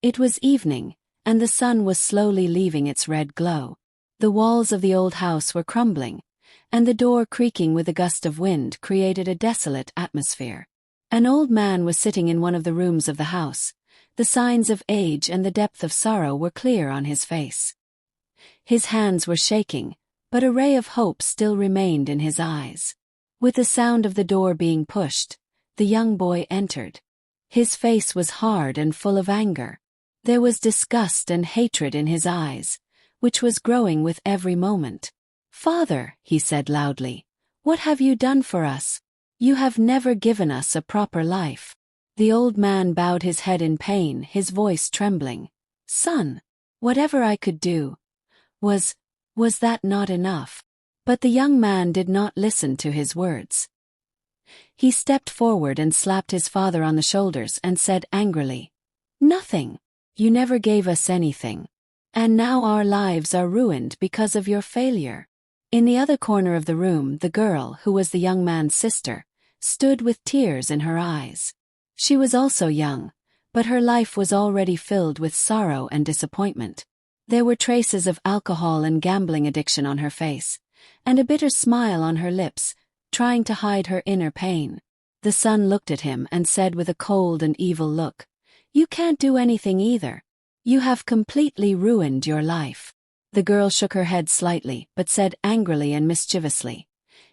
It was evening, and the sun was slowly leaving its red glow. The walls of the old house were crumbling, and the door creaking with a gust of wind created a desolate atmosphere. An old man was sitting in one of the rooms of the house. The signs of age and the depth of sorrow were clear on his face. His hands were shaking, but a ray of hope still remained in his eyes. With the sound of the door being pushed, the young boy entered. His face was hard and full of anger. There was disgust and hatred in his eyes, which was growing with every moment. "Father," he said loudly, "what have you done for us? You have never given us a proper life." The old man bowed his head in pain, his voice trembling. "Son, whatever I could do, was that not enough?" But the young man did not listen to his words. He stepped forward and slapped his father on the shoulders and said angrily, "Nothing. You never gave us anything. And now our lives are ruined because of your failure." In the other corner of the room, the girl, who was the young man's sister, stood with tears in her eyes. She was also young, but her life was already filled with sorrow and disappointment. There were traces of alcohol and gambling addiction on her face, and a bitter smile on her lips, trying to hide her inner pain. The son looked at him and said with a cold and evil look, "You can't do anything either. You have completely ruined your life." The girl shook her head slightly, but said angrily and mischievously,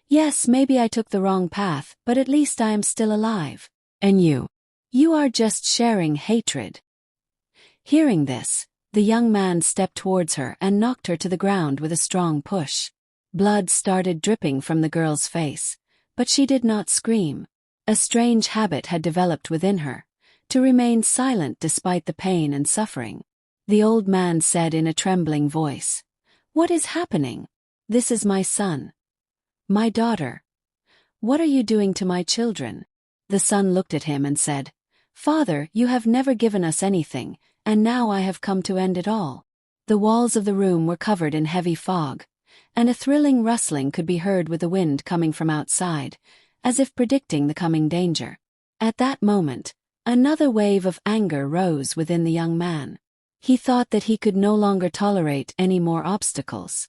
"Yes, maybe I took the wrong path, but at least I am still alive. And you are just sharing hatred." Hearing this, the young man stepped towards her and knocked her to the ground with a strong push. Blood started dripping from the girl's face, but she did not scream. A strange habit had developed within her, to remain silent despite the pain and suffering. The old man said in a trembling voice, "What is happening? This is my son. My daughter. What are you doing to my children?" The son looked at him and said, "Father, you have never given us anything, and now I have come to end it all." The walls of the room were covered in heavy fog, and a thrilling rustling could be heard with the wind coming from outside, as if predicting the coming danger. At that moment, another wave of anger rose within the young man. He thought that he could no longer tolerate any more obstacles.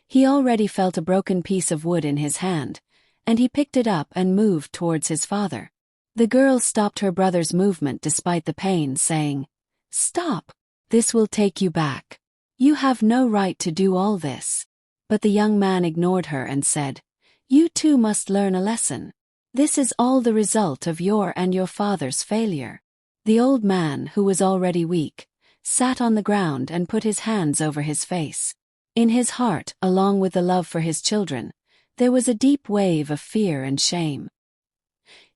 He already felt a broken piece of wood in his hand, and he picked it up and moved towards his father. The girl stopped her brother's movement despite the pain, saying, "Stop! This will take you back. You have no right to do all this." But the young man ignored her and said, "You too must learn a lesson. This is all the result of your and your father's failure." The old man, who was already weak, sat on the ground and put his hands over his face. In his heart, along with the love for his children, there was a deep wave of fear and shame.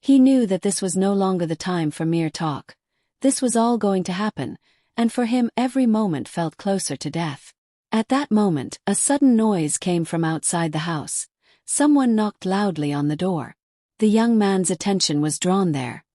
He knew that this was no longer the time for mere talk. This was all going to happen, and for him every moment felt closer to death. At that moment, a sudden noise came from outside the house. Someone knocked loudly on the door. The young man's attention was drawn there,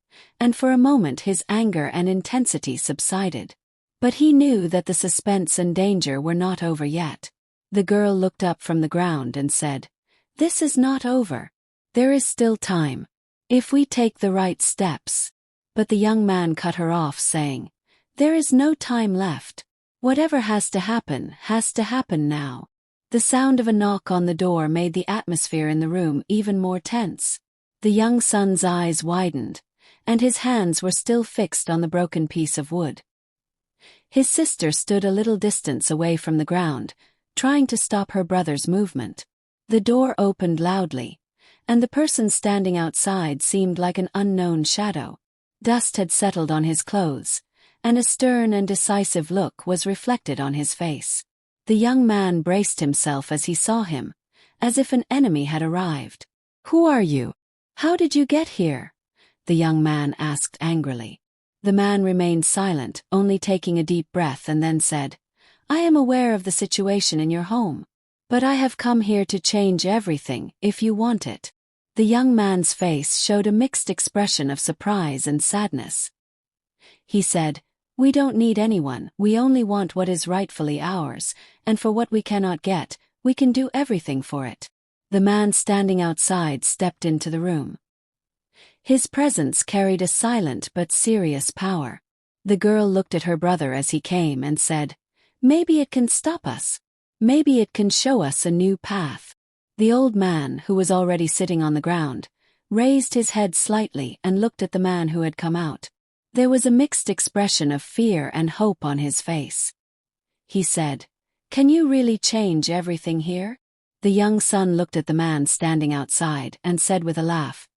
and for a moment his anger and intensity subsided. But he knew that the suspense and danger were not over yet. The girl looked up from the ground and said, "This is not over. There is still time. If we take the right steps." But the young man cut her off, saying, "There is no time left. Whatever has to happen now." The sound of a knock on the door made the atmosphere in the room even more tense. The young son's eyes widened, and his hands were still fixed on the broken piece of wood. His sister stood a little distance away from the ground, trying to stop her brother's movement. The door opened loudly, and the person standing outside seemed like an unknown shadow. Dust had settled on his clothes, and a stern and decisive look was reflected on his face. The young man braced himself as he saw him, as if an enemy had arrived. "Who are you? How did you get here?" the young man asked angrily. The man remained silent, only taking a deep breath, and then said, "I am aware of the situation in your home, but I have come here to change everything, if you want it." The young man's face showed a mixed expression of surprise and sadness. He said, "We don't need anyone, we only want what is rightfully ours, and for what we cannot get, we can do everything for it." The man standing outside stepped into the room. His presence carried a silent but serious power. The girl looked at her brother as he came and said, "Maybe it can stop us. Maybe it can show us a new path." The old man, who was already sitting on the ground, raised his head slightly and looked at the man who had come out. There was a mixed expression of fear and hope on his face. He said, "Can you really change everything here?" The young son looked at the man standing outside and said with a laugh,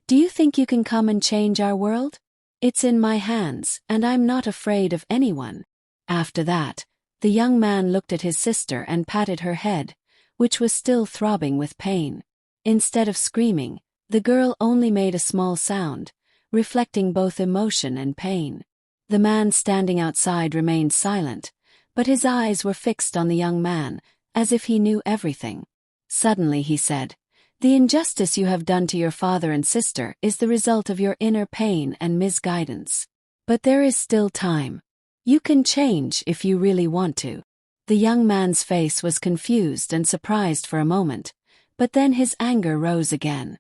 "Do you think you can come and change our world? It's in my hands, and I'm not afraid of anyone." After that, the young man looked at his sister and patted her head, which was still throbbing with pain. Instead of screaming, the girl only made a small sound, reflecting both emotion and pain. The man standing outside remained silent, but his eyes were fixed on the young man, as if he knew everything. Suddenly he said, "The injustice you have done to your father and sister is the result of your inner pain and misguidance. But there is still time. You can change if you really want to." The young man's face was confused and surprised for a moment, but then his anger rose again.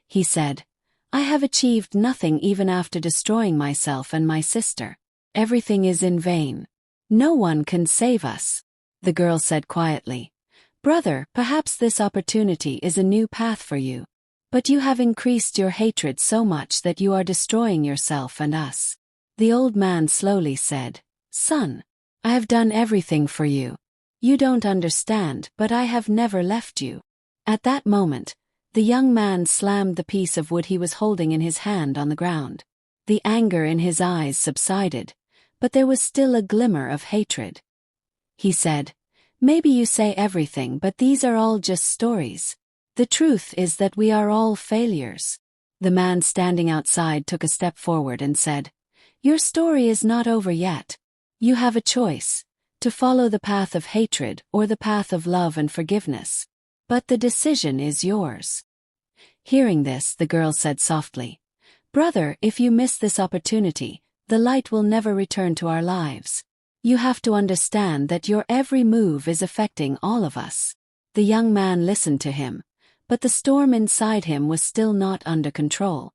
He said, "I have achieved nothing even after destroying myself and my sister. Everything is in vain. No one can save us." The girl said quietly, "Brother, perhaps this opportunity is a new path for you. But you have increased your hatred so much that you are destroying yourself and us." The old man slowly said, "Son, I have done everything for you. You don't understand, but I have never left you." At that moment, the young man slammed the piece of wood he was holding in his hand on the ground. The anger in his eyes subsided, but there was still a glimmer of hatred. He said, "Maybe you say everything, but these are all just stories. The truth is that we are all failures." The man standing outside took a step forward and said, "Your story is not over yet. You have a choice, to follow the path of hatred or the path of love and forgiveness. But the decision is yours." Hearing this, the girl said softly, "Brother, if you miss this opportunity, the light will never return to our lives. You have to understand that your every move is affecting all of us." The young man listened to him, but the storm inside him was still not under control.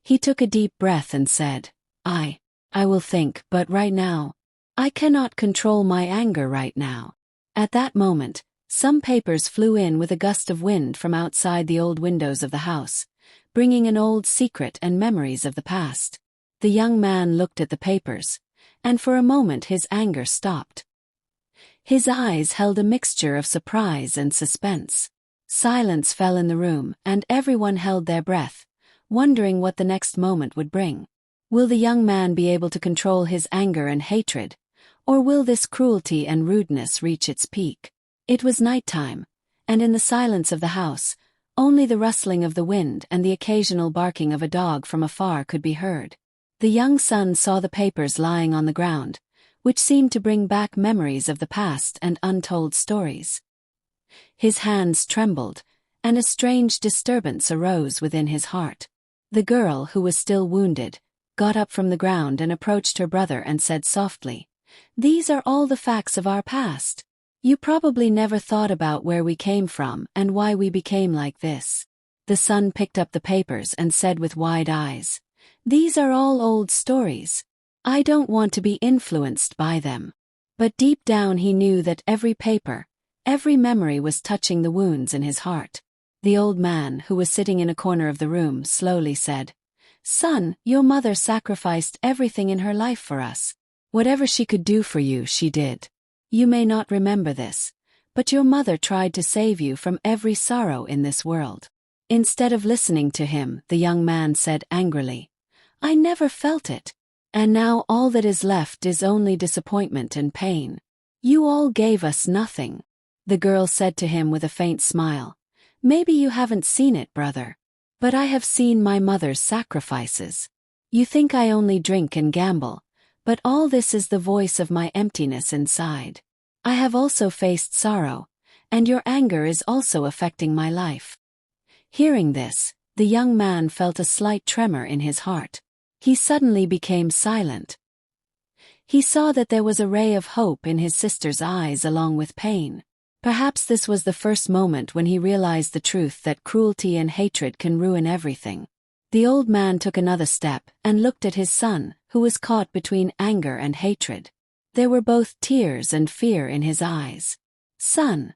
He took a deep breath and said, I will think, but right now, I cannot control my anger right now." At that moment, some papers flew in with a gust of wind from outside the old windows of the house, bringing an old secret and memories of the past. The young man looked at the papers, and for a moment his anger stopped. His eyes held a mixture of surprise and suspense. Silence fell in the room, and everyone held their breath, wondering what the next moment would bring. Will the young man be able to control his anger and hatred, or will this cruelty and rudeness reach its peak? It was nighttime, and in the silence of the house, only the rustling of the wind and the occasional barking of a dog from afar could be heard. The young son saw the papers lying on the ground, which seemed to bring back memories of the past and untold stories. His hands trembled, and a strange disturbance arose within his heart. The girl, who was still wounded, got up from the ground and approached her brother and said softly, "These are all the facts of our past. You probably never thought about where we came from and why we became like this." The son picked up the papers and said with wide eyes, "These are all old stories. I don't want to be influenced by them." But deep down he knew that every paper, every memory was touching the wounds in his heart. The old man, who was sitting in a corner of the room, slowly said, "Son, your mother sacrificed everything in her life for us. Whatever she could do for you, she did. You may not remember this, but your mother tried to save you from every sorrow in this world." Instead of listening to him, the young man said angrily, "I never felt it. And now all that is left is only disappointment and pain. You all gave us nothing." The girl said to him with a faint smile, "Maybe you haven't seen it, brother. But I have seen my mother's sacrifices. You think I only drink and gamble, but all this is the voice of my emptiness inside. I have also faced sorrow, and your anger is also affecting my life." Hearing this, the young man felt a slight tremor in his heart. He suddenly became silent. He saw that there was a ray of hope in his sister's eyes along with pain. Perhaps this was the first moment when he realized the truth that cruelty and hatred can ruin everything. The old man took another step and looked at his son, who was caught between anger and hatred. There were both tears and fear in his eyes. "Son,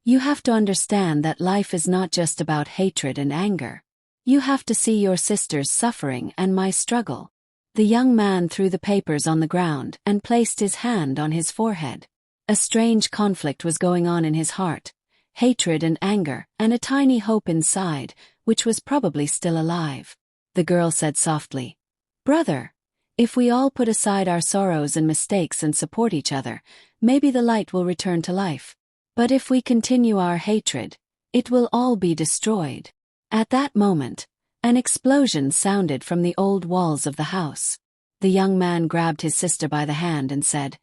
you have to understand that life is not just about hatred and anger. You have to see your sister's suffering and my struggle." The young man threw the papers on the ground and placed his hand on his forehead. A strange conflict was going on in his heart, hatred and anger, and a tiny hope inside, which was probably still alive. The girl said softly, "Brother, if we all put aside our sorrows and mistakes and support each other, maybe the light will return to life. But if we continue our hatred, it will all be destroyed." At that moment, an explosion sounded from the old walls of the house. The young man grabbed his sister by the hand and said,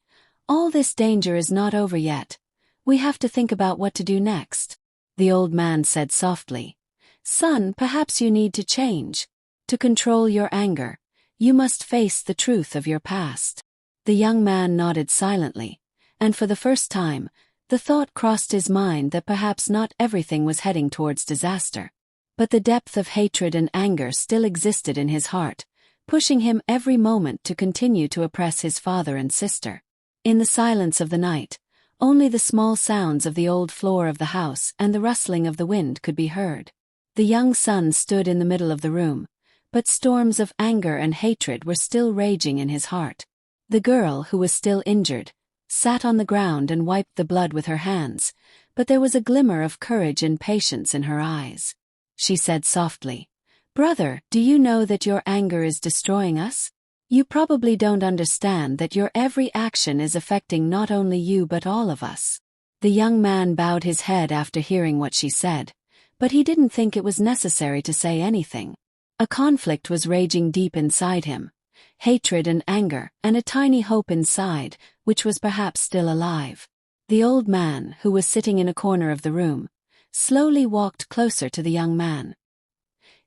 "All this danger is not over yet. We have to think about what to do next." The old man said softly, "Son, perhaps you need to change. To control your anger, you must face the truth of your past." The young man nodded silently, and for the first time, the thought crossed his mind that perhaps not everything was heading towards disaster. But the depth of hatred and anger still existed in his heart, pushing him every moment to continue to oppress his father and sister. In the silence of the night, only the small sounds of the old floor of the house and the rustling of the wind could be heard. The young son stood in the middle of the room, but storms of anger and hatred were still raging in his heart. The girl, who was still injured, sat on the ground and wiped the blood with her hands, but there was a glimmer of courage and patience in her eyes. She said softly, "Brother, do you know that your anger is destroying us? You probably don't understand that your every action is affecting not only you but all of us." The young man bowed his head after hearing what she said, but he didn't think it was necessary to say anything. A conflict was raging deep inside him, hatred and anger, and a tiny hope inside, which was perhaps still alive. The old man, who was sitting in a corner of the room, slowly walked closer to the young man.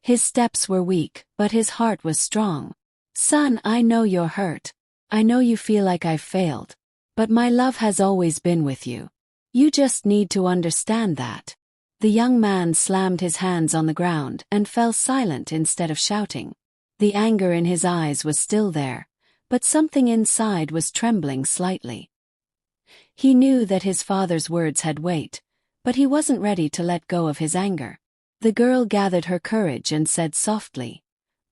His steps were weak, but his heart was strong. "Son, I know you're hurt. I know you feel like I've failed. But my love has always been with you. You just need to understand that." The young man slammed his hands on the ground and fell silent instead of shouting. The anger in his eyes was still there, but something inside was trembling slightly. He knew that his father's words had weight, but he wasn't ready to let go of his anger. The girl gathered her courage and said softly,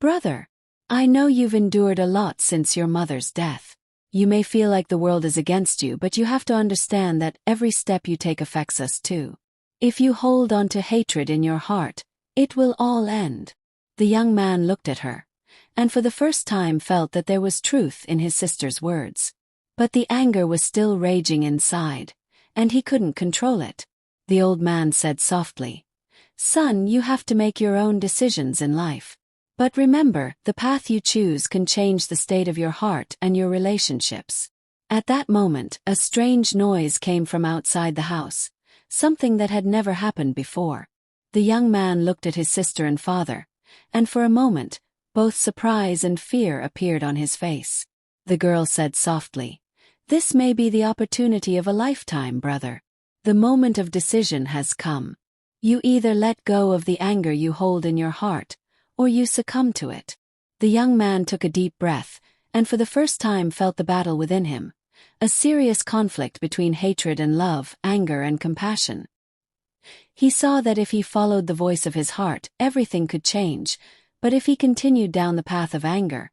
"Brother, I know you've endured a lot since your mother's death. You may feel like the world is against you, but you have to understand that every step you take affects us too. If you hold on to hatred in your heart, it will all end." The young man looked at her, and for the first time felt that there was truth in his sister's words. But the anger was still raging inside, and he couldn't control it. The old man said softly, "Son, you have to make your own decisions in life. But remember, the path you choose can change the state of your heart and your relationships." At that moment, a strange noise came from outside the house, something that had never happened before. The young man looked at his sister and father, and for a moment, both surprise and fear appeared on his face. The girl said softly, "This may be the opportunity of a lifetime, brother. The moment of decision has come. You either let go of the anger you hold in your heart, or you succumb to it." The young man took a deep breath, and for the first time felt the battle within him, a serious conflict between hatred and love, anger and compassion. He saw that if he followed the voice of his heart, everything could change, but if he continued down the path of anger,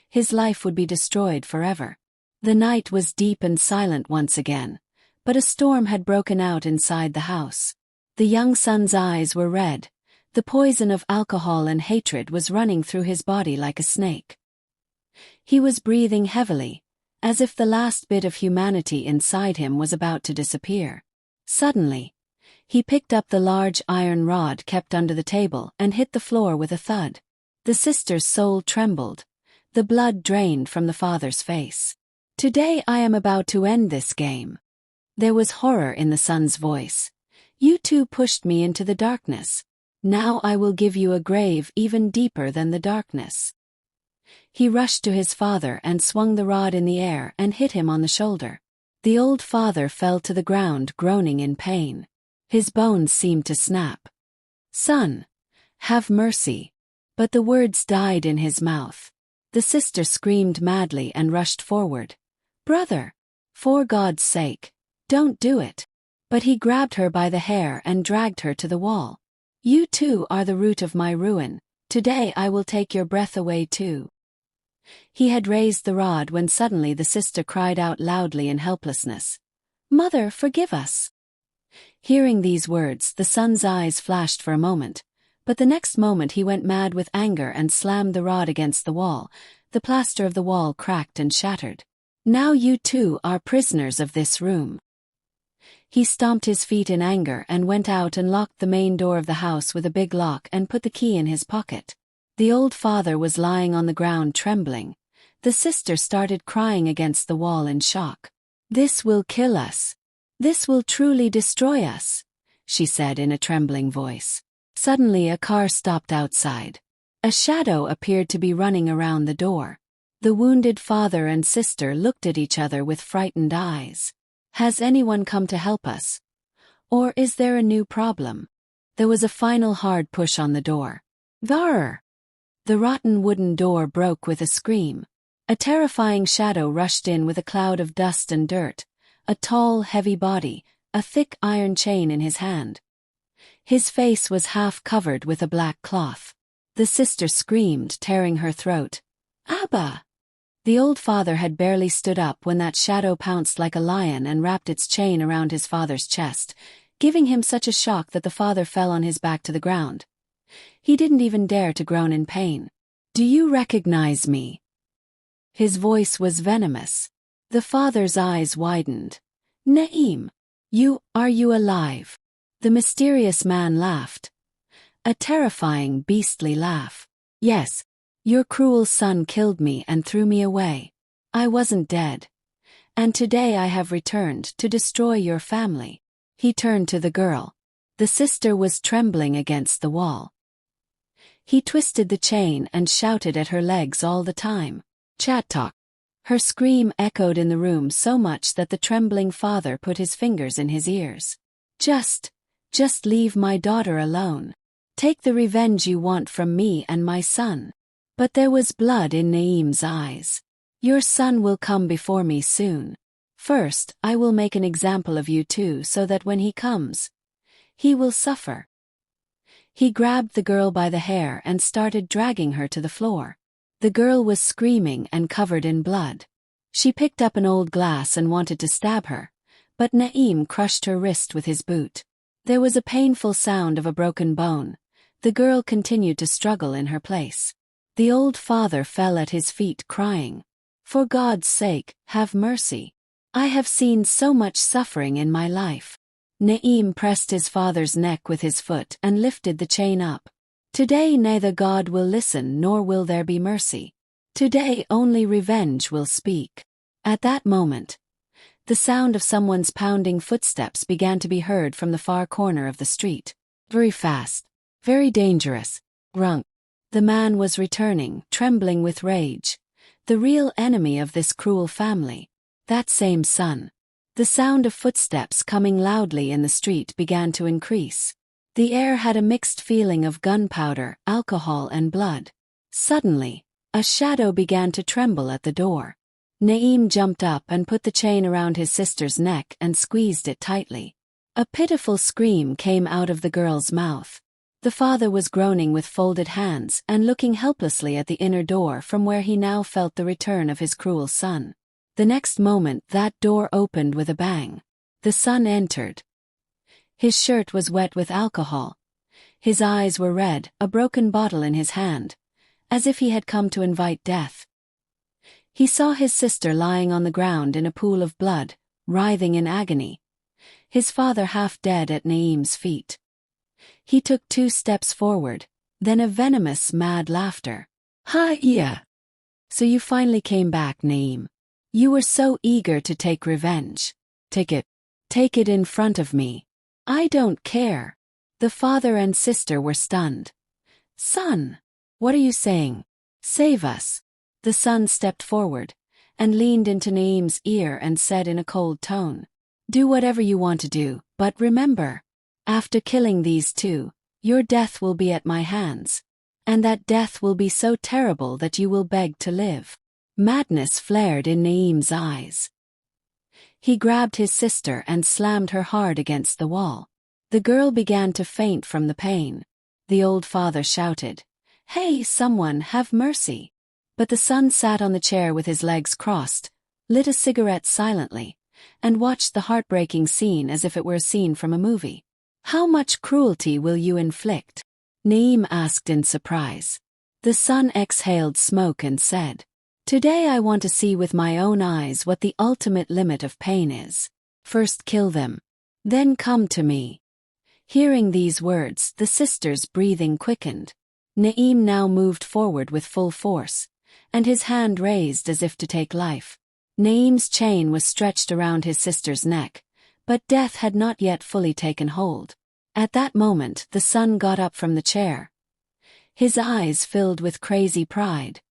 his life would be destroyed forever. The night was deep and silent once again, but a storm had broken out inside the house. The young son's eyes were red. The poison of alcohol and hatred was running through his body like a snake. He was breathing heavily, as if the last bit of humanity inside him was about to disappear. Suddenly, he picked up the large iron rod kept under the table and hit the floor with a thud. The sister's soul trembled. The blood drained from the father's face. "Today I am about to end this game." There was horror in the son's voice. "You two pushed me into the darkness. Now I will give you a grave even deeper than the darkness." He rushed to his father and swung the rod in the air and hit him on the shoulder. The old father fell to the ground groaning in pain. His bones seemed to snap. "Son, have mercy." But the words died in his mouth. The sister screamed madly and rushed forward. "Brother! For God's sake, don't do it." But he grabbed her by the hair and dragged her to the wall. "You too are the root of my ruin. Today I will take your breath away too." He had raised the rod when suddenly the sister cried out loudly in helplessness. "Mother, forgive us." Hearing these words, the son's eyes flashed for a moment, but the next moment he went mad with anger and slammed the rod against the wall. The plaster of the wall cracked and shattered. "Now you too are prisoners of this room." He stomped his feet in anger and went out and locked the main door of the house with a big lock and put the key in his pocket. The old father was lying on the ground trembling. The sister started crying against the wall in shock. "This will kill us. This will truly destroy us," she said in a trembling voice. Suddenly a car stopped outside. A shadow appeared to be running around the door. The wounded father and sister looked at each other with frightened eyes. "Has anyone come to help us? Or is there a new problem?" There was a final hard push on the door. Grrr! The rotten wooden door broke with a scream. A terrifying shadow rushed in with a cloud of dust and dirt, a tall, heavy body, a thick iron chain in his hand. His face was half covered with a black cloth. The sister screamed, tearing her throat. "Abba!" The old father had barely stood up when that shadow pounced like a lion and wrapped its chain around his father's chest, giving him such a shock that the father fell on his back to the ground. He didn't even dare to groan in pain. "Do you recognize me?" His voice was venomous. The father's eyes widened. "Naim, are you alive?" The mysterious man laughed. A terrifying, beastly laugh. "Yes, your cruel son killed me and threw me away. I wasn't dead. And today I have returned to destroy your family." He turned to the girl. The sister was trembling against the wall. He twisted the chain and shouted at her legs all the time. "Chat talk." Her scream echoed in the room so much that the trembling father put his fingers in his ears. Just leave my daughter alone. Take the revenge you want from me and my son." But there was blood in Naeem's eyes. "Your son will come before me soon. First, I will make an example of you too so that when he comes, he will suffer." He grabbed the girl by the hair and started dragging her to the floor. The girl was screaming and covered in blood. She picked up an old glass and wanted to stab her, but Naeem crushed her wrist with his boot. There was a painful sound of a broken bone. The girl continued to struggle in her place. The old father fell at his feet crying, "For God's sake, have mercy. I have seen so much suffering in my life." Naeem pressed his father's neck with his foot and lifted the chain up. "Today neither God will listen nor will there be mercy. Today only revenge will speak." At that moment, the sound of someone's pounding footsteps began to be heard from the far corner of the street. Very fast, very dangerous. Grunk. The man was returning, trembling with rage. The real enemy of this cruel family. That same son. The sound of footsteps coming loudly in the street began to increase. The air had a mixed feeling of gunpowder, alcohol and blood. Suddenly, a shadow began to tremble at the door. Naeem jumped up and put the chain around his sister's neck and squeezed it tightly. A pitiful scream came out of the girl's mouth. The father was groaning with folded hands and looking helplessly at the inner door from where he now felt the return of his cruel son. The next moment that door opened with a bang. The son entered. His shirt was wet with alcohol. His eyes were red, a broken bottle in his hand, as if he had come to invite death. He saw his sister lying on the ground in a pool of blood, writhing in agony. His father half dead at Naeem's feet. He took 2 steps forward, then a venomous, mad laughter. "Ha, yeah. So you finally came back, Naeem. You were so eager to take revenge. Take it. Take it in front of me. I don't care." The father and sister were stunned. "Son, what are you saying? Save us." The son stepped forward and leaned into Naeem's ear and said in a cold tone, "Do whatever you want to do, but remember, after killing these two, your death will be at my hands. and that death will be so terrible that you will beg to live. Madness flared in Naeem's eyes. He grabbed his sister and slammed her hard against the wall. The girl began to faint from the pain. The old father shouted, "Hey, someone, have mercy!" But the son sat on the chair with his legs crossed, lit a cigarette silently, and watched the heartbreaking scene as if it were a scene from a movie. "How much cruelty will you inflict?" Naeem asked in surprise. The son exhaled smoke and said, "Today I want to see with my own eyes what the ultimate limit of pain is. First kill them. Then come to me." Hearing these words, the sister's breathing quickened. Naeem now moved forward with full force, and his hand raised as if to take life. Naeem's chain was stretched around his sister's neck, but death had not yet fully taken hold. At that moment, the son got up from the chair. His eyes filled with crazy pride.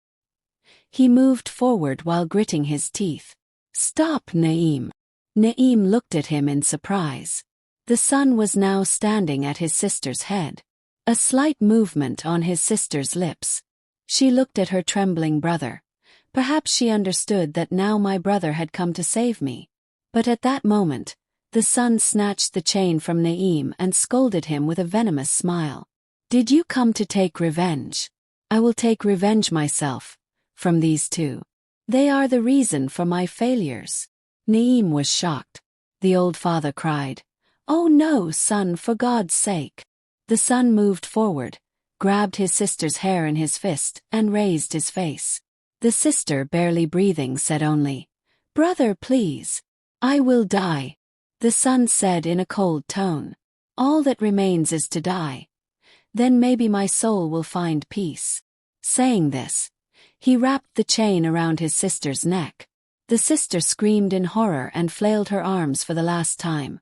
He moved forward while gritting his teeth. "Stop, Naeem." Naeem looked at him in surprise. The son was now standing at his sister's head. A slight movement on his sister's lips. She looked at her trembling brother. Perhaps she understood that now my brother had come to save me. But at that moment, the son snatched the chain from Naeem and scolded him with a venomous smile. "Did you come to take revenge? I will take revenge myself, from these two. They are the reason for my failures." Naeem was shocked. The old father cried, "Oh no, son, for God's sake." The son moved forward, grabbed his sister's hair in his fist, and raised his face. The sister, barely breathing, said only, "Brother, please. I will die." The son said in a cold tone, "All that remains is to die. Then maybe my soul will find peace." Saying this, he wrapped the chain around his sister's neck. The sister screamed in horror and flailed her arms for the last time,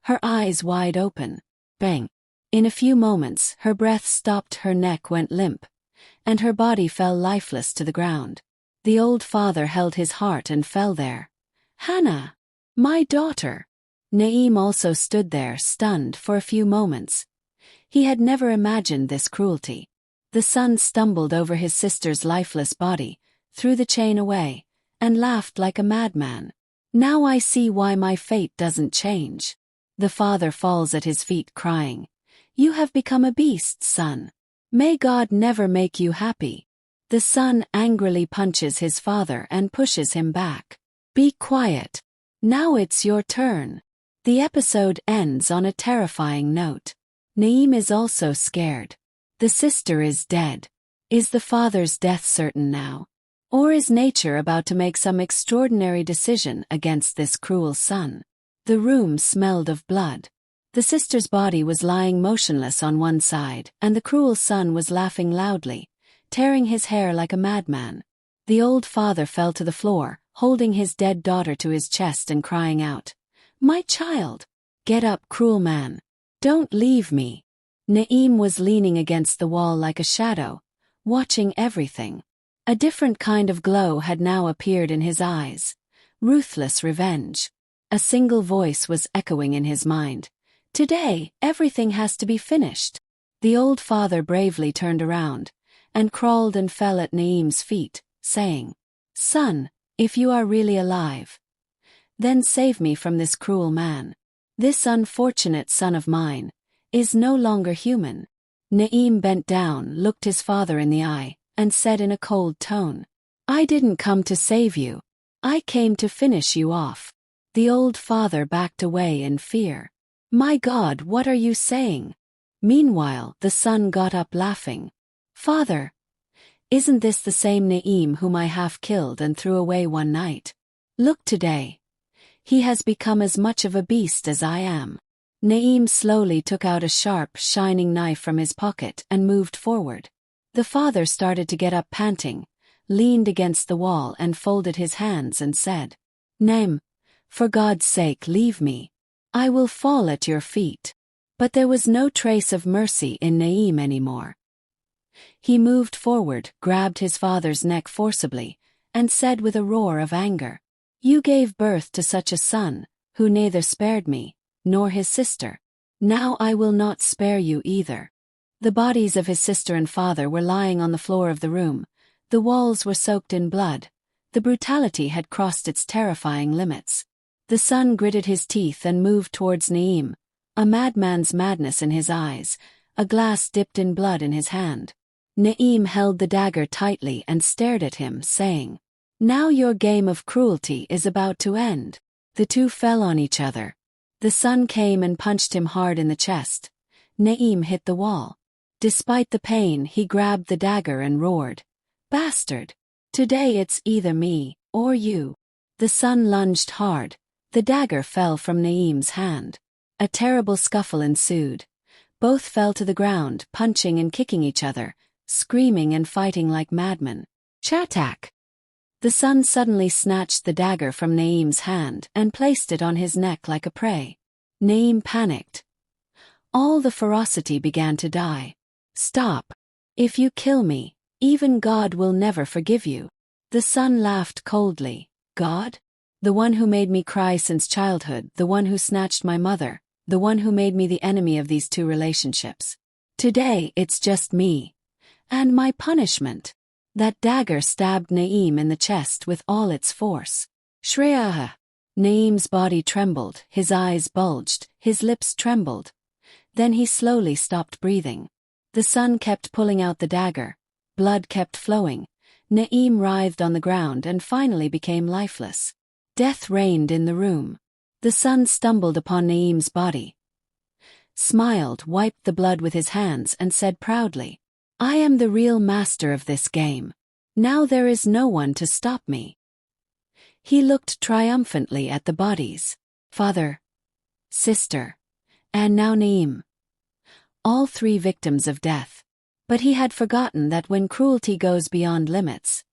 her eyes wide open. Bang! In a few moments, her breath stopped, her neck went limp, and her body fell lifeless to the ground. The old father held his heart and fell there. "Hannah! My daughter!" Naeem also stood there, stunned, for a few moments. He had never imagined this cruelty. The son stumbled over his sister's lifeless body, threw the chain away, and laughed like a madman. "Now I see why my fate doesn't change." The father falls at his feet crying, "You have become a beast, son. May God never make you happy." The son angrily punches his father and pushes him back. "Be quiet. Now it's your turn." The episode ends on a terrifying note. Naeem is also scared. The sister is dead. Is the father's death certain now? Or is nature about to make some extraordinary decision against this cruel son? The room smelled of blood. The sister's body was lying motionless on one side, and the cruel son was laughing loudly, tearing his hair like a madman. The old father fell to the floor, holding his dead daughter to his chest and crying out, "My child! Get up, cruel man! Don't leave me!" Naeem was leaning against the wall like a shadow, watching everything. A different kind of glow had now appeared in his eyes. Ruthless revenge. A single voice was echoing in his mind. "Today, everything has to be finished." The old father bravely turned around, and crawled and fell at Naeem's feet, saying, "Son, if you are really alive, then save me from this cruel man. This unfortunate son of mine is no longer human." Naeem bent down, looked his father in the eye, and said in a cold tone, "I didn't come to save you. I came to finish you off." The old father backed away in fear. "My God, what are you saying?" Meanwhile, the son got up laughing. "Father, isn't this the same Naeem whom I half killed and threw away one night? Look today. He has become as much of a beast as I am." Naeem slowly took out a sharp, shining knife from his pocket and moved forward. The father started to get up panting, leaned against the wall and folded his hands and said, "Naeem, for God's sake, leave me. I will fall at your feet." But there was no trace of mercy in Naeem anymore. He moved forward, grabbed his father's neck forcibly, and said with a roar of anger, "You gave birth to such a son, who neither spared me, nor his sister. Now I will not spare you either." The bodies of his sister and father were lying on the floor of the room. The walls were soaked in blood. The brutality had crossed its terrifying limits. The son gritted his teeth and moved towards Naeem, a madman's madness in his eyes, a glass dipped in blood in his hand. Naeem held the dagger tightly and stared at him, saying, "Now your game of cruelty is about to end." The two fell on each other. The son came and punched him hard in the chest. Naeem hit the wall. Despite the pain, he grabbed the dagger and roared, "Bastard! Today it's either me or you." The son lunged hard. The dagger fell from Naeem's hand. A terrible scuffle ensued. Both fell to the ground, punching and kicking each other, screaming and fighting like madmen. Chatak! The son suddenly snatched the dagger from Naeem's hand and placed it on his neck like a prey. Naeem panicked. All the ferocity began to die. "Stop. If you kill me, even God will never forgive you." The son laughed coldly. "God? The one who made me cry since childhood, the one who snatched my mother, the one who made me the enemy of these two relationships. Today it's just me. And my punishment." That dagger stabbed Naeem in the chest with all its force. Shreya! Naeem's body trembled, his eyes bulged, his lips trembled. Then he slowly stopped breathing. The son kept pulling out the dagger. Blood kept flowing. Naeem writhed on the ground and finally became lifeless. Death reigned in the room. The son stumbled upon Naeem's body, smiled, wiped the blood with his hands and said proudly, "I am the real master of this game. Now there is no one to stop me." He looked triumphantly at the bodies. Father, sister, and now Naeem. All three victims of death. But he had forgotten that when cruelty goes beyond limits,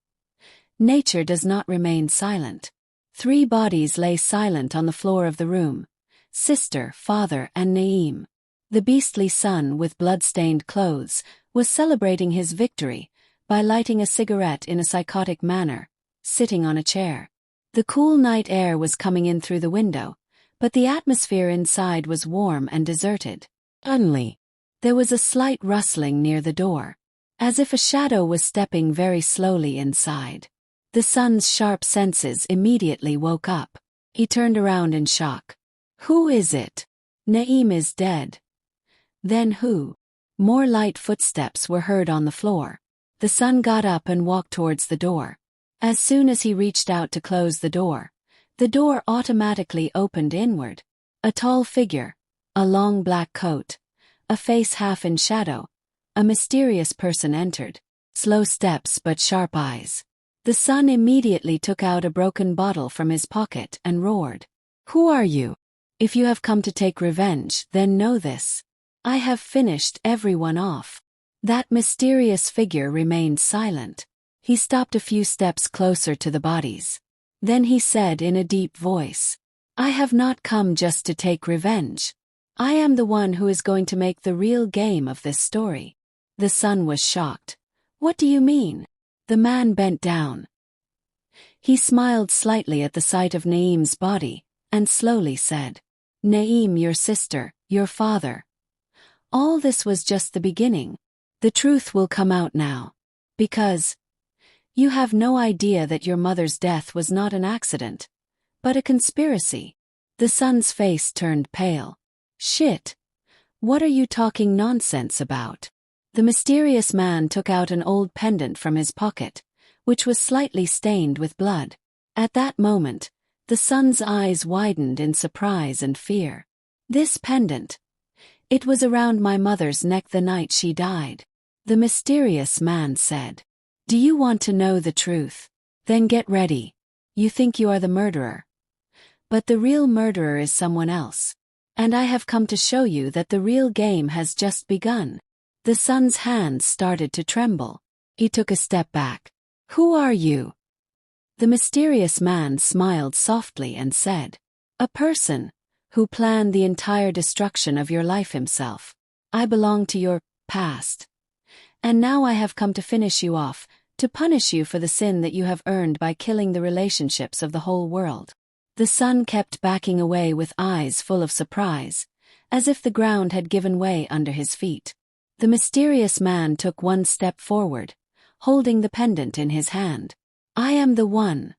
nature does not remain silent. 3 bodies lay silent on the floor of the room: sister, father, and Naeem. The beastly son, with blood-stained clothes, was celebrating his victory by lighting a cigarette in a psychotic manner, sitting on a chair. The cool night air was coming in through the window, but the atmosphere inside was warm and deserted. Suddenly, there was a slight rustling near the door, as if a shadow was stepping very slowly inside. The son's sharp senses immediately woke up. He turned around in shock. "Who is it?" "Naeem is dead." "Then who?" More light footsteps were heard on the floor. The son got up and walked towards the door. As soon as he reached out to close the door automatically opened inward. A tall figure, a long black coat, a face half in shadow, a mysterious person entered. Slow steps but sharp eyes. The son immediately took out a broken bottle from his pocket and roared, "Who are you? If you have come to take revenge, then know this. I have finished everyone off." That mysterious figure remained silent. He stopped a few steps closer to the bodies. Then he said in a deep voice, "I have not come just to take revenge. I am the one who is going to make the real game of this story." The son was shocked. "What do you mean?" The man bent down. He smiled slightly at the sight of Naeem's body, and slowly said, "Naeem, your sister, your father. All this was just the beginning. The truth will come out now. Because you have no idea that your mother's death was not an accident, but a conspiracy." The son's face turned pale. "Shit. What are you talking nonsense about?" The mysterious man took out an old pendant from his pocket, which was slightly stained with blood. At that moment, the son's eyes widened in surprise and fear. "This pendant. It was around my mother's neck the night she died," the mysterious man said. "Do you want to know the truth? Then get ready. You think you are the murderer. But the real murderer is someone else. And I have come to show you that the real game has just begun." The son's hands started to tremble. He took a step back. "Who are you?" The mysterious man smiled softly and said, "A person who planned the entire destruction of your life himself. I belong to your past. And now I have come to finish you off, to punish you for the sin that you have earned by killing the relationships of the whole world." The son kept backing away with eyes full of surprise, as if the ground had given way under his feet. The mysterious man took one step forward, holding the pendant in his hand. I am the one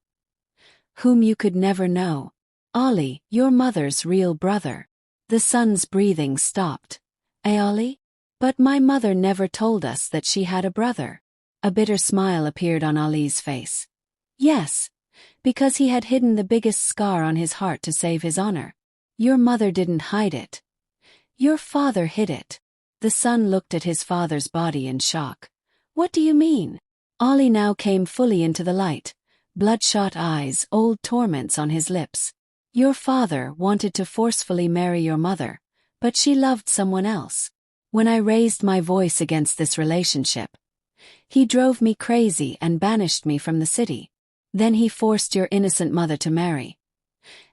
whom you could never know. Ali, your mother's real brother. The son's breathing stopped. Ali? But my mother never told us that she had a brother. A bitter smile appeared on Ali's face. Yes, because he had hidden the biggest scar on his heart to save his honor. Your mother didn't hide it. Your father hid it. The son looked at his father's body in shock. What do you mean? Ali now came fully into the light, bloodshot eyes, old torments on his lips. Your father wanted to forcefully marry your mother, but she loved someone else. When I raised my voice against this relationship, he drove me crazy and banished me from the city. Then he forced your innocent mother to marry.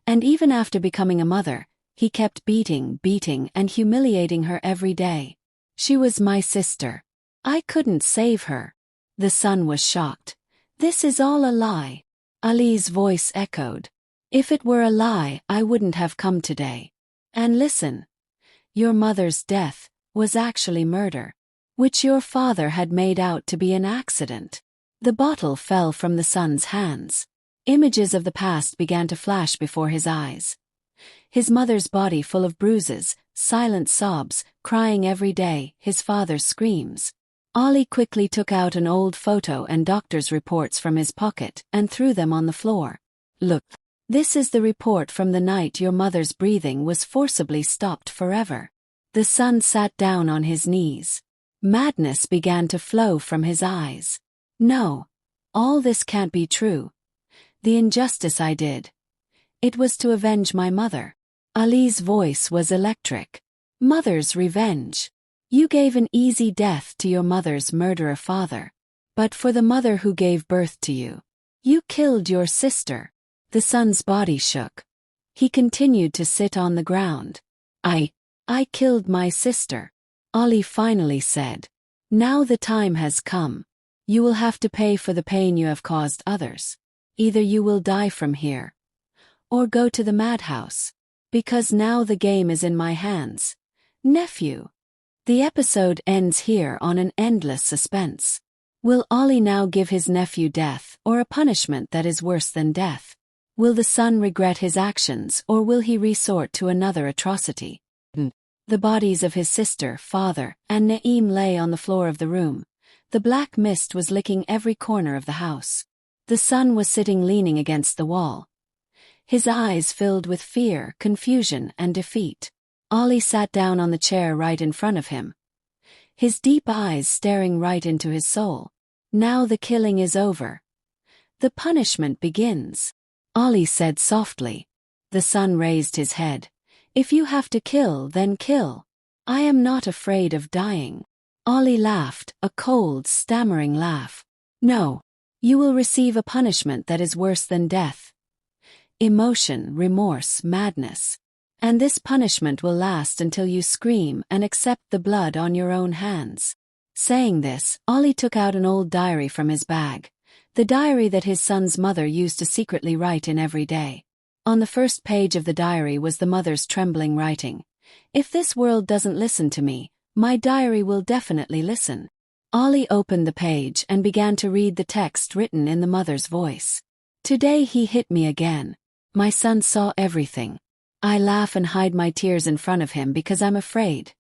And even after becoming a mother, he kept beating and humiliating her every day. She was my sister. I couldn't save her. The son was shocked. This is all a lie. Ali's voice echoed. If it were a lie, I wouldn't have come today. And listen. Your mother's death was actually murder, which your father had made out to be an accident. The bottle fell from the son's hands. Images of the past began to flash before his eyes. His mother's body full of bruises, silent sobs, crying every day, his father's screams. Ali quickly took out an old photo and doctor's reports from his pocket and threw them on the floor. Look, this is the report from the night your mother's breathing was forcibly stopped forever. The son sat down on his knees. Madness began to flow from his eyes. No, all this can't be true. The injustice I did. It was to avenge my mother. Ali's voice was electric. Mother's revenge. You gave an easy death to your mother's murderer father. But for the mother who gave birth to you, you killed your sister. The son's body shook. He continued to sit on the ground. I killed my sister. Ali finally said. Now the time has come. You will have to pay for the pain you have caused others. Either you will die from here, or go to the madhouse. Because now the game is in my hands. Nephew. The episode ends here on an endless suspense. Will Ali now give his nephew death or a punishment that is worse than death? Will the son regret his actions or will he resort to another atrocity? The bodies of his sister, father, and Naeem lay on the floor of the room. The black mist was licking every corner of the house. The son was sitting leaning against the wall. His eyes filled with fear, confusion, and defeat. Ali sat down on the chair right in front of him, his deep eyes staring right into his soul. Now the killing is over. The punishment begins. Ali said softly. The son raised his head. If you have to kill, then kill. I am not afraid of dying. Ali laughed, a cold, stammering laugh. No. You will receive a punishment that is worse than death. Emotion, remorse, madness. And this punishment will last until you scream and accept the blood on your own hands. Saying this, Ali took out an old diary from his bag. The diary that his son's mother used to secretly write in every day. On the first page of the diary was the mother's trembling writing. If this world doesn't listen to me, my diary will definitely listen. Ali opened the page and began to read the text written in the mother's voice. Today he hit me again. My son saw everything. I laugh and hide my tears in front of him because I'm afraid.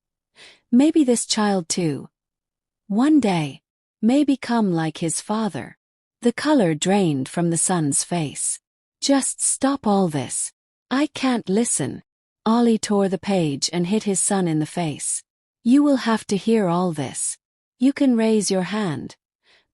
Maybe this child too, one day, may become like his father. The color drained from the son's face. Just stop all this. I can't listen. Ali tore the page and hit his son in the face. You will have to hear all this. You can raise your hand,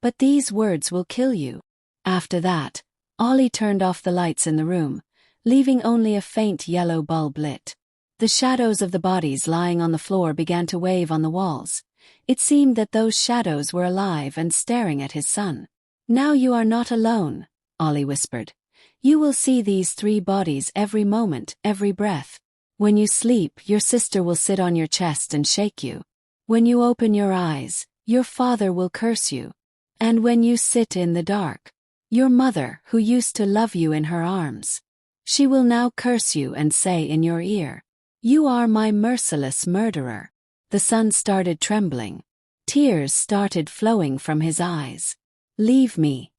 but these words will kill you. After that, Ali turned off the lights in the room, leaving only a faint yellow bulb lit. The shadows of the bodies lying on the floor began to wave on the walls. It seemed that those shadows were alive and staring at his son. Now you are not alone, Ali whispered. You will see these 3 bodies every moment, every breath. When you sleep, your sister will sit on your chest and shake you. When you open your eyes, your father will curse you. And when you sit in the dark, your mother, who used to love you in her arms, she will now curse you and say in your ear, "You are my merciless murderer." The son started trembling. Tears started flowing from his eyes. Leave me.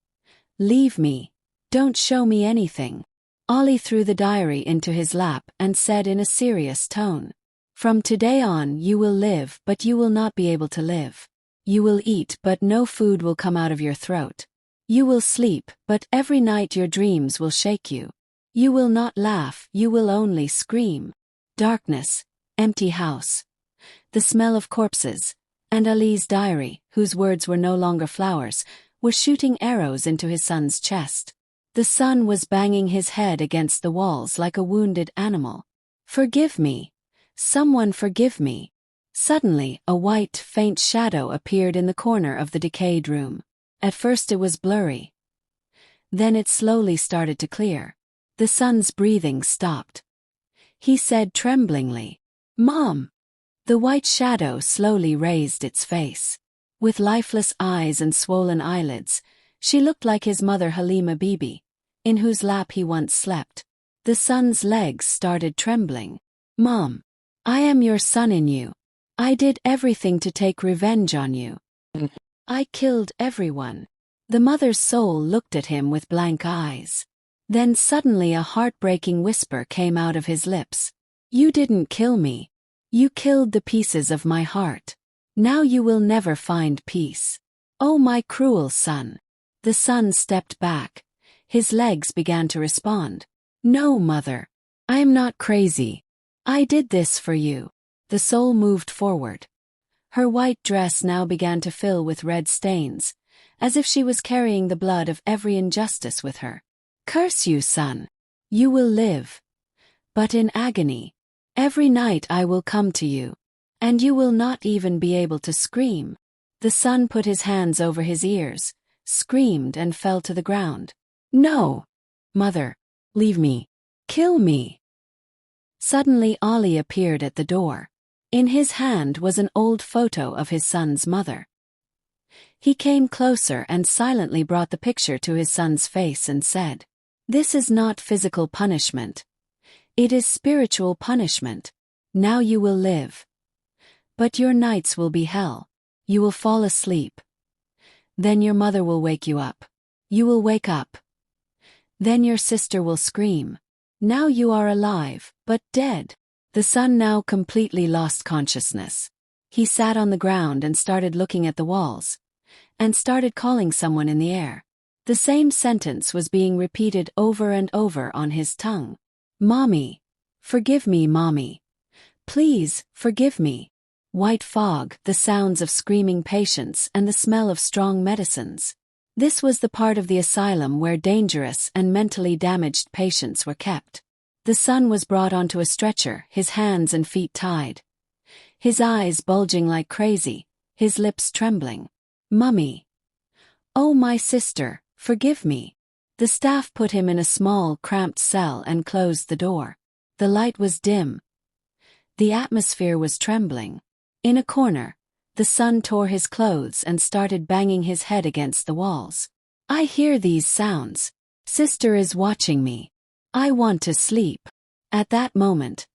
Leave me. Don't show me anything. Ollie threw the diary into his lap and said in a serious tone, "From today on you will live, but you will not be able to live. You will eat, but no food will come out of your throat. You will sleep, but every night your dreams will shake you. You will not laugh, you will only scream. Darkness, empty house. The smell of corpses, and Ali's diary, whose words were no longer flowers, was shooting arrows into his son's chest. The son was banging his head against the walls like a wounded animal. Forgive me. Someone forgive me. Suddenly, a white, faint shadow appeared in the corner of the decayed room. At first it was blurry. Then it slowly started to clear. The son's breathing stopped. He said tremblingly, "Mom!" The white shadow slowly raised its face. With lifeless eyes and swollen eyelids, she looked like his mother Halima Bibi, in whose lap he once slept. The son's legs started trembling. "Mom, I am your son in you. I did everything to take revenge on you. I killed everyone." The mother's soul looked at him with blank eyes. Then suddenly a heartbreaking whisper came out of his lips. "You didn't kill me. You killed the pieces of my heart. Now you will never find peace. Oh, my cruel son." The son stepped back. His legs began to respond. "No, mother. I am not crazy. I did this for you." The soul moved forward. Her white dress now began to fill with red stains, as if she was carrying the blood of every injustice with her. "Curse you, son. You will live. But in agony. Every night I will come to you. And you will not even be able to scream." The son put his hands over his ears, screamed and fell to the ground. "No! Mother! Leave me! Kill me!" Suddenly Ollie appeared at the door. In his hand was an old photo of his son's mother. He came closer and silently brought the picture to his son's face and said, "This is not physical punishment. It is spiritual punishment. Now you will live. But your nights will be hell. You will fall asleep. Then your mother will wake you up. You will wake up. Then your sister will scream. Now you are alive, but dead." The son now completely lost consciousness. He sat on the ground and started looking at the walls, and started calling someone in the air. The same sentence was being repeated over and over on his tongue. "Mommy. Forgive me, Mommy. Please, forgive me." White fog, the sounds of screaming patients and the smell of strong medicines. This was the part of the asylum where dangerous and mentally damaged patients were kept. The son was brought onto a stretcher, his hands and feet tied. His eyes bulging like crazy, his lips trembling. "Mummy. Oh, my sister, forgive me." The staff put him in a small, cramped cell and closed the door. The light was dim. The atmosphere was trembling. In a corner, the son tore his clothes and started banging his head against the walls. "I hear these sounds. Sister is watching me. I want to sleep." At that moment,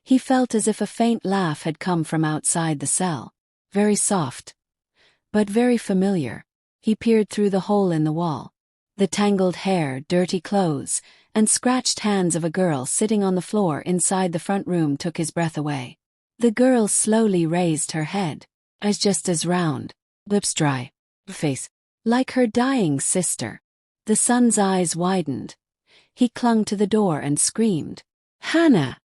he felt as if a faint laugh had come from outside the cell. Very soft, but very familiar. He peered through the hole in the wall. The tangled hair, dirty clothes, and scratched hands of a girl sitting on the floor inside the front room took his breath away. The girl slowly raised her head, just as round, lips dry, face, like her dying sister. The son's eyes widened. He clung to the door and screamed, "Hannah!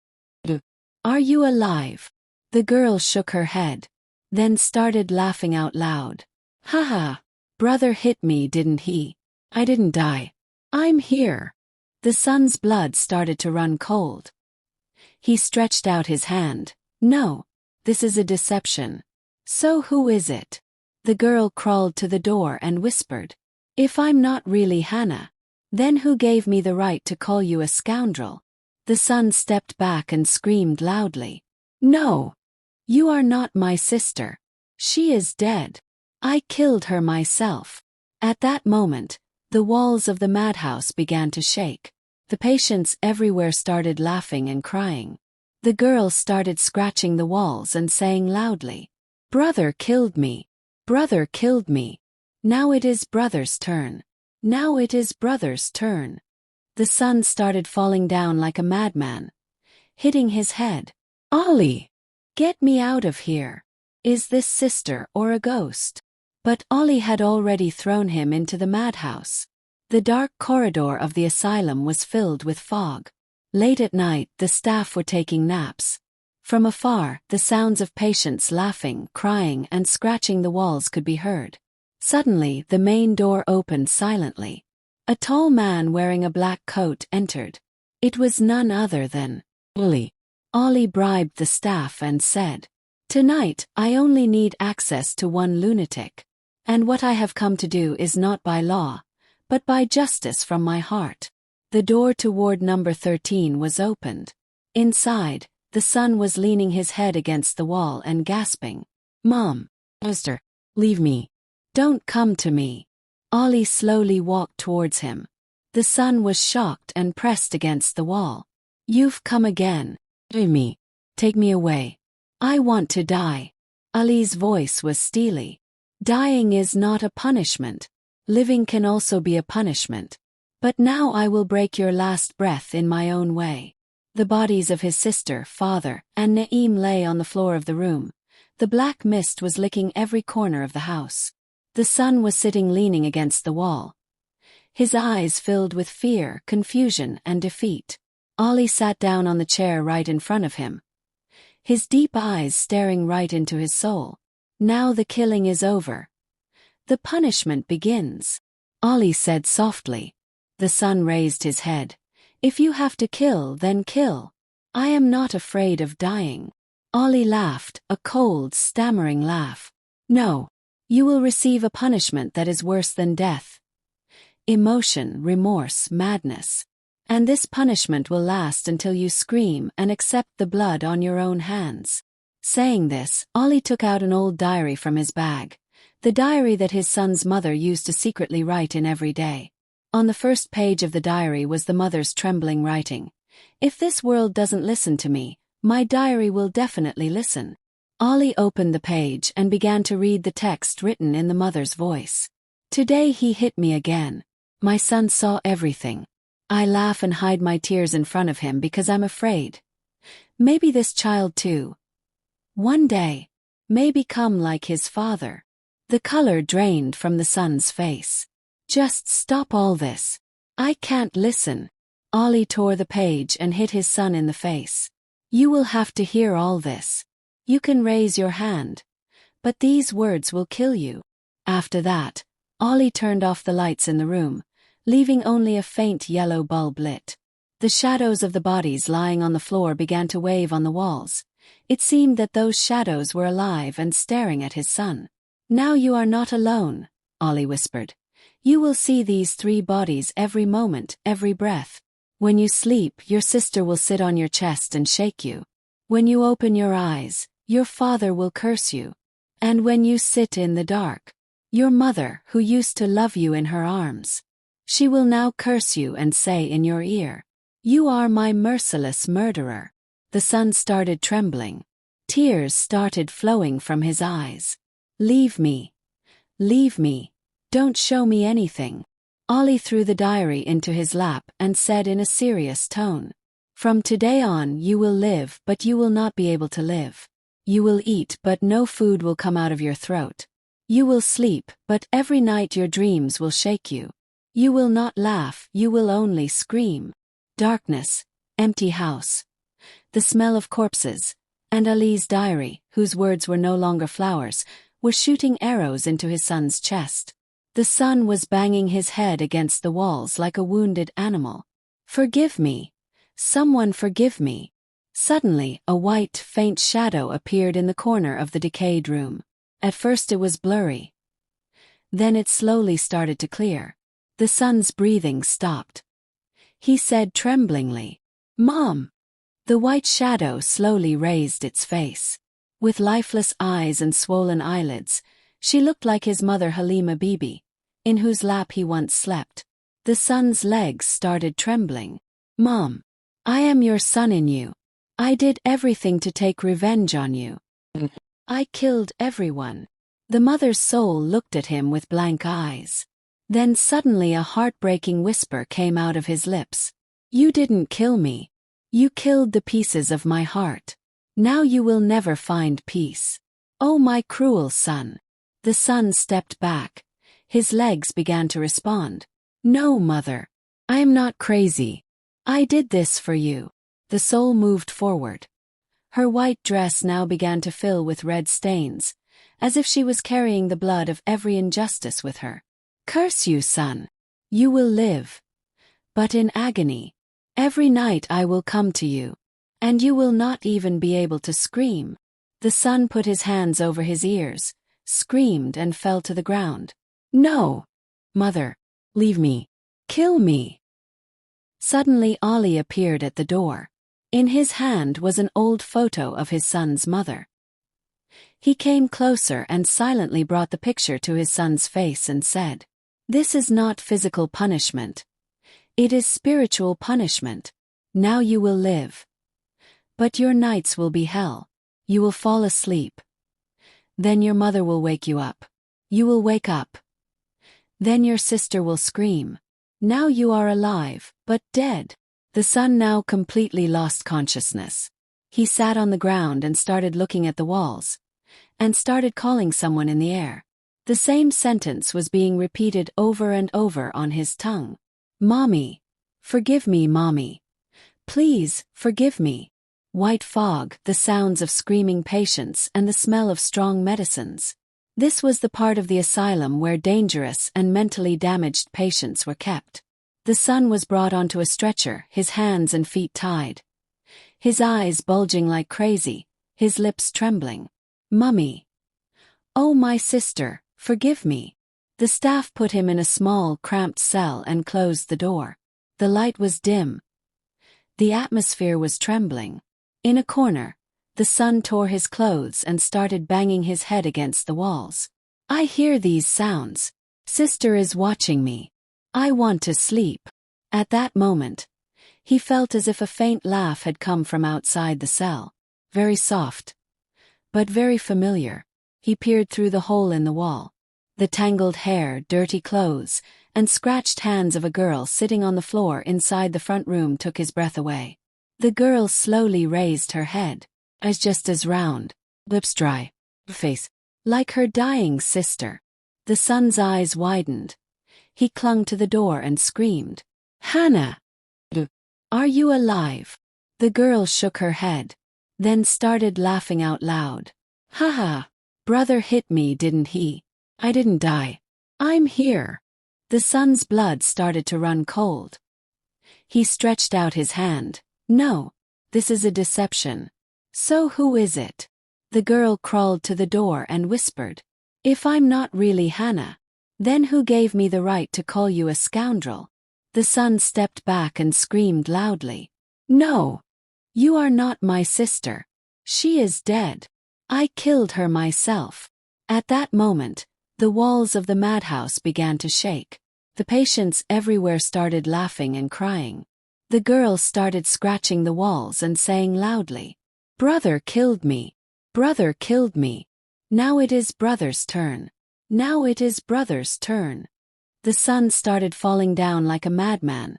Are you alive?" The girl shook her head, then started laughing out loud. "Ha ha! Brother hit me, didn't he? I didn't die. I'm here." The son's blood started to run cold. He stretched out his hand. "No, this is a deception." "So who is it?" The girl crawled to the door and whispered, "If I'm not really Hannah, then who gave me the right to call you a scoundrel?" The son stepped back and screamed loudly, "No! You are not my sister. She is dead. I killed her myself." At that moment, the walls of the madhouse began to shake. The patients everywhere started laughing and crying. The girl started scratching the walls and saying loudly, "Brother killed me. Brother killed me. Now it is brother's turn. Now it is brother's turn." The son started falling down like a madman, hitting his head. "Ollie! Get me out of here. Is this sister or a ghost?" But Ollie had already thrown him into the madhouse. The dark corridor of the asylum was filled with fog. Late at night, the staff were taking naps. From afar, the sounds of patients laughing, crying, and scratching the walls could be heard. Suddenly, the main door opened silently. A tall man wearing a black coat entered. It was none other than Ollie. Ollie bribed the staff and said, "Tonight, I only need access to one lunatic. And what I have come to do is not by law, but by justice from my heart." The door toward number 13 was opened. Inside, the son was leaning his head against the wall and gasping, "Mom, Esther, leave me. Don't come to me." Ollie slowly walked towards him. The son was shocked and pressed against the wall. "You've come again. Leave me. Take me away. I want to die." Ollie's voice was steely. "Dying is not a punishment. Living can also be a punishment. But now I will break your last breath in my own way." The bodies of his sister, father, and Naeem lay on the floor of the room. The black mist was licking every corner of the house. The son was sitting leaning against the wall, his eyes filled with fear, confusion, and defeat. Ollie sat down on the chair right in front of him, his deep eyes staring right into his soul. "Now the killing is over. The punishment begins," Ollie said softly. The son raised his head. "If you have to kill, then kill. I am not afraid of dying." Ollie laughed, a cold, stammering laugh. "No. You will receive a punishment that is worse than death. Emotion, remorse, madness. And this punishment will last until you scream and accept the blood on your own hands." Saying this, Ollie took out an old diary from his bag, the diary that his son's mother used to secretly write in every day. On the first page of the diary was the mother's trembling writing, "If this world doesn't listen to me, my diary will definitely listen." Ollie opened the page and began to read the text written in the mother's voice. "Today he hit me again. My son saw everything. I laugh and hide my tears in front of him because I'm afraid. Maybe this child too, one day, may become like his father." The color drained from the son's face. "Just stop all this. I can't listen." Ollie tore the page and hit his son in the face. "You will have to hear all this. You can raise your hand, but these words will kill you." After that, Ollie turned off the lights in the room, leaving only a faint yellow bulb lit. The shadows of the bodies lying on the floor began to wave on the walls. It seemed that those shadows were alive and staring at his son. "Now you are not alone," Ollie whispered. "You will see these 3 bodies every moment, every breath. When you sleep, your sister will sit on your chest and shake you. When you open your eyes, your father will curse you. And when you sit in the dark, your mother, who used to love you in her arms, she will now curse you and say in your ear, 'You are my merciless murderer.'" The son started trembling. Tears started flowing from his eyes. "Leave me. Leave me. Don't show me anything." Ollie threw the diary into his lap and said in a serious tone, "From today on you will live, but you will not be able to live. You will eat, but no food will come out of your throat. You will sleep, but every night your dreams will shake you. You will not laugh, you will only scream. Darkness, empty house, the smell of corpses," and Ali's diary, whose words were no longer flowers, were shooting arrows into his son's chest. The son was banging his head against the walls like a wounded animal. "Forgive me. Someone forgive me." Suddenly, a white, faint shadow appeared in the corner of the decayed room. At first it was blurry. Then it slowly started to clear. The son's breathing stopped. He said tremblingly, "Mom." The white shadow slowly raised its face. With lifeless eyes and swollen eyelids, she looked like his mother Halima Bibi, in whose lap he once slept. The son's legs started trembling. "Mom, I am your son in you. I did everything to take revenge on you. I killed everyone. The mother's soul looked at him with blank eyes. Then suddenly a heartbreaking whisper came out of his lips. You didn't kill me. You killed the pieces of my heart. Now you will never find peace. Oh, my cruel son. The son stepped back. His legs began to respond. No, mother. I am not crazy. I did this for you. The soul moved forward. Her white dress now began to fill with red stains, as if she was carrying the blood of every injustice with her. Curse you, son. You will live. But in agony. Every night I will come to you. And you will not even be able to scream. The son put his hands over his ears, screamed and fell to the ground. No! Mother, leave me. Kill me. Suddenly Ali appeared at the door. In his hand was an old photo of his son's mother. He came closer and silently brought the picture to his son's face and said, This is not physical punishment. It is spiritual punishment. Now you will live. But your nights will be hell. You will fall asleep. Then your mother will wake you up. You will wake up. Then your sister will scream. Now you are alive, but dead. The son now completely lost consciousness. He sat on the ground and started looking at the walls, and started calling someone in the air. The same sentence was being repeated over and over on his tongue. Mommy. Forgive me, Mommy. Please, forgive me. White fog, the sounds of screaming patients and the smell of strong medicines. This was the part of the asylum where dangerous and mentally damaged patients were kept. The son was brought onto a stretcher, his hands and feet tied. His eyes bulging like crazy, his lips trembling. Mummy. Oh, my sister, forgive me. The staff put him in a small, cramped cell and closed the door. The light was dim. The atmosphere was trembling. In a corner, the son tore his clothes and started banging his head against the walls. I hear these sounds. Sister is watching me. I want to sleep. At that moment, he felt as if a faint laugh had come from outside the cell. Very soft, but very familiar. He peered through the hole in the wall. The tangled hair, dirty clothes, and scratched hands of a girl sitting on the floor inside the front room took his breath away. The girl slowly raised her head, as just as round, lips dry, face, like her dying sister. The son's eyes widened. He clung to the door and screamed, Hannah! Are you alive? The girl shook her head, then started laughing out loud. Ha ha! Brother hit me, didn't he? I didn't die. I'm here. The son's blood started to run cold. He stretched out his hand. No, this is a deception. So who is it? The girl crawled to the door and whispered, If I'm not really Hannah, then who gave me the right to call you a scoundrel? The son stepped back and screamed loudly. No! You are not my sister. She is dead. I killed her myself. At that moment, the walls of the madhouse began to shake. The patients everywhere started laughing and crying. The girl started scratching the walls and saying loudly, Brother killed me. Brother killed me. Now it is brother's turn. Now it is brother's turn. The son started falling down like a madman,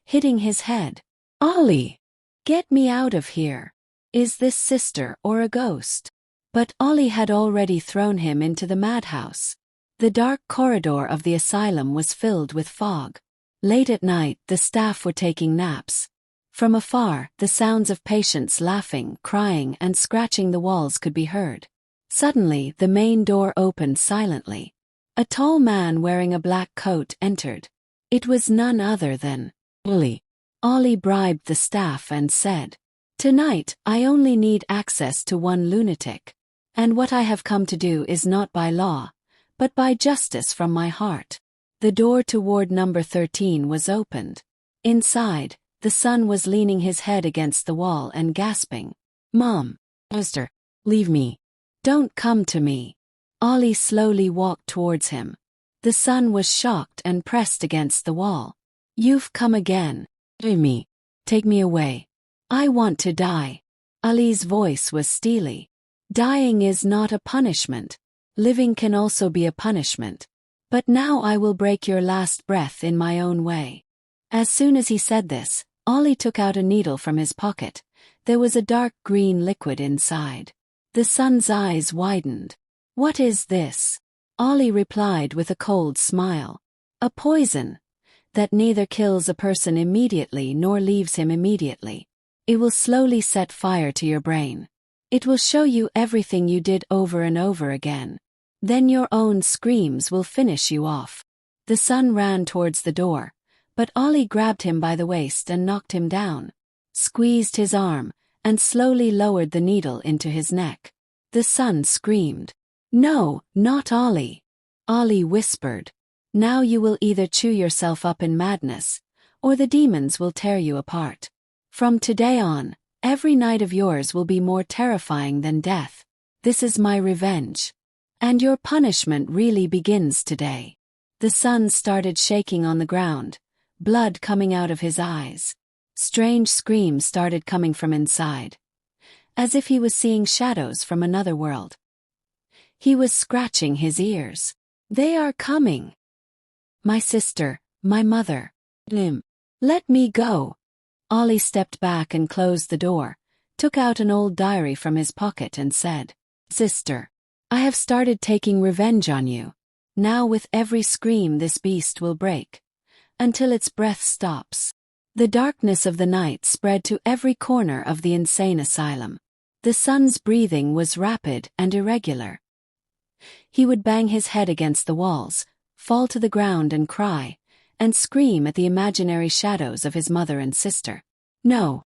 hitting his head. Ollie! Get me out of here. Is this sister or a ghost? But Ollie had already thrown him into the madhouse. The dark corridor of the asylum was filled with fog. Late at night, the staff were taking naps. From afar, the sounds of patients laughing, crying, and scratching the walls could be heard. Suddenly, the main door opened silently. A tall man wearing a black coat entered. It was none other than Ollie. Ollie bribed the staff and said, Tonight, I only need access to one lunatic. And what I have come to do is not by law, but by justice from my heart. The door to ward number 13 was opened. Inside, the son was leaning his head against the wall and gasping. Mom, sister, leave me. Don't come to me. Ollie slowly walked towards him. The son was shocked and pressed against the wall. You've come again. Leave me. Take me away. I want to die. Ali's voice was steely. Dying is not a punishment. Living can also be a punishment. But now I will break your last breath in my own way. As soon as he said this, Ali took out a needle from his pocket. There was a dark green liquid inside. The son's eyes widened. What is this? Ali replied with a cold smile. A poison that neither kills a person immediately nor leaves him immediately. It will slowly set fire to your brain. It will show you everything you did over and over again. Then your own screams will finish you off. The son ran towards the door, but Ali grabbed him by the waist and knocked him down, squeezed his arm, and slowly lowered the needle into his neck. The son screamed. No, not Ali. Ali whispered. Now you will either chew yourself up in madness, or the demons will tear you apart. From today on, every night of yours will be more terrifying than death. This is my revenge. And your punishment really begins today. The son started shaking on the ground, blood coming out of his eyes. Strange screams started coming from inside, as if he was seeing shadows from another world. He was scratching his ears. They are coming. My sister, my mother. Let me go. Ali stepped back and closed the door, took out an old diary from his pocket and said, Sister, I have started taking revenge on you. Now with every scream this beast will break, until its breath stops. The darkness of the night spread to every corner of the insane asylum. The son's breathing was rapid and irregular. He would bang his head against the walls, fall to the ground and cry, and scream at the imaginary shadows of his mother and sister. No.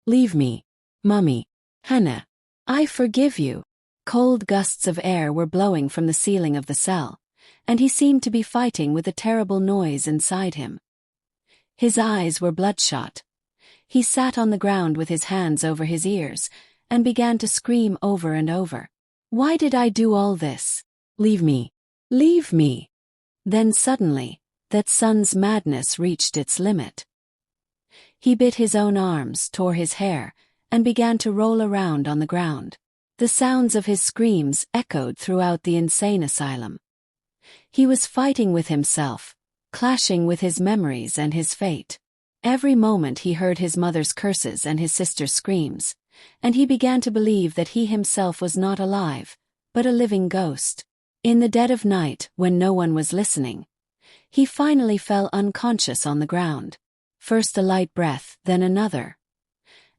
Leave me. Mummy. Hannah. I forgive you. Cold gusts of air were blowing from the ceiling of the cell, and he seemed to be fighting with a terrible noise inside him. His eyes were bloodshot. He sat on the ground with his hands over his ears, and began to scream over and over. Why did I do all this? Leave me. Leave me. Then suddenly, that son's madness reached its limit. He bit his own arms, tore his hair, and began to roll around on the ground. The sounds of his screams echoed throughout the insane asylum. He was fighting with himself, clashing with his memories and his fate. Every moment he heard his mother's curses and his sister's screams, and he began to believe that he himself was not alive, but a living ghost. In the dead of night, when no one was listening, he finally fell unconscious on the ground. First a light breath, then another.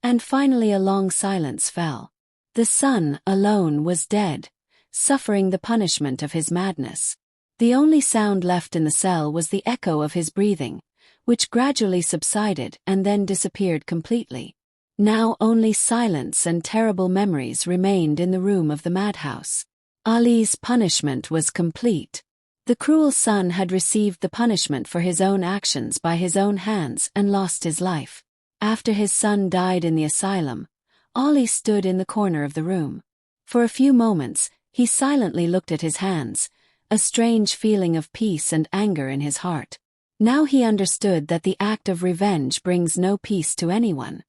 And finally a long silence fell. The son, alone, was dead, suffering the punishment of his madness. The only sound left in the cell was the echo of his breathing, which gradually subsided and then disappeared completely. Now only silence and terrible memories remained in the room of the madhouse. Ali's punishment was complete. The cruel son had received the punishment for his own actions by his own hands and lost his life. After his son died in the asylum, Ali stood in the corner of the room. For a few moments, he silently looked at his hands, a strange feeling of peace and anger in his heart. Now he understood that the act of revenge brings no peace to anyone.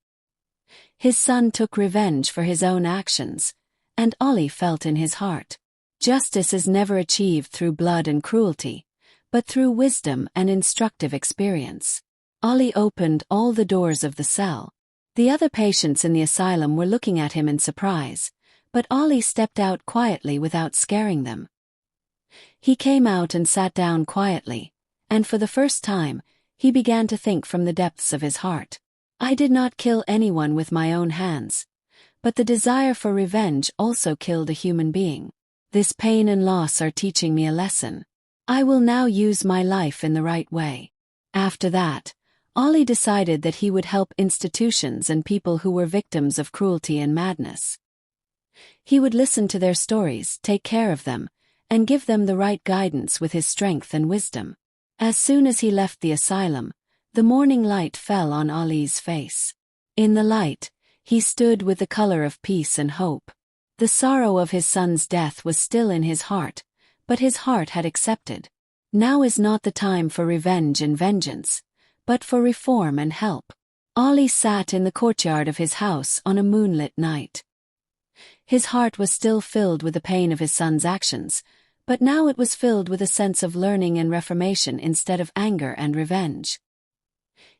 His son took revenge for his own actions, and Ali felt in his heart. Justice is never achieved through blood and cruelty, but through wisdom and instructive experience. Ali opened all the doors of the cell. The other patients in the asylum were looking at him in surprise, but Ali stepped out quietly without scaring them. He came out and sat down quietly, and for the first time, he began to think from the depths of his heart. I did not kill anyone with my own hands, but the desire for revenge also killed a human being. This pain and loss are teaching me a lesson. I will now use my life in the right way. After that, Ali decided that he would help institutions and people who were victims of cruelty and madness. He would listen to their stories, take care of them, and give them the right guidance with his strength and wisdom. As soon as he left the asylum, the morning light fell on Ali's face. In the light, he stood with the color of peace and hope. The sorrow of his son's death was still in his heart, but his heart had accepted. Now is not the time for revenge and vengeance, but for reform and help. Ollie sat in the courtyard of his house on a moonlit night. His heart was still filled with the pain of his son's actions, but now it was filled with a sense of learning and reformation instead of anger and revenge.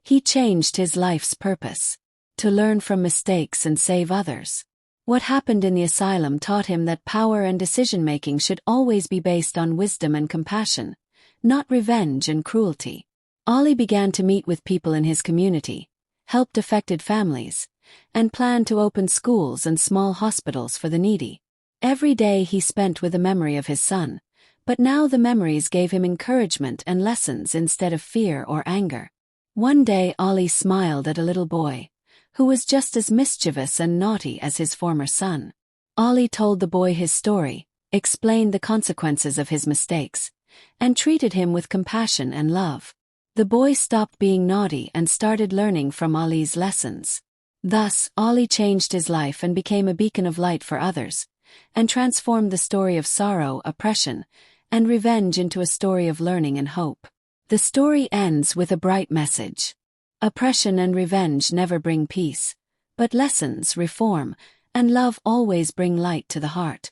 He changed his life's purpose: to learn from mistakes and save others. What happened in the asylum taught him that power and decision-making should always be based on wisdom and compassion, not revenge and cruelty. Ollie began to meet with people in his community, helped affected families, and planned to open schools and small hospitals for the needy. Every day he spent with the memory of his son, but now the memories gave him encouragement and lessons instead of fear or anger. One day Ollie smiled at a little boy, who was just as mischievous and naughty as his former son. Ollie told the boy his story, explained the consequences of his mistakes, and treated him with compassion and love. The boy stopped being naughty and started learning from Ollie's lessons. Thus, Ollie changed his life and became a beacon of light for others, and transformed the story of sorrow, oppression, and revenge into a story of learning and hope. The story ends with a bright message. Oppression and revenge never bring peace, but lessons, reform, and love always bring light to the heart.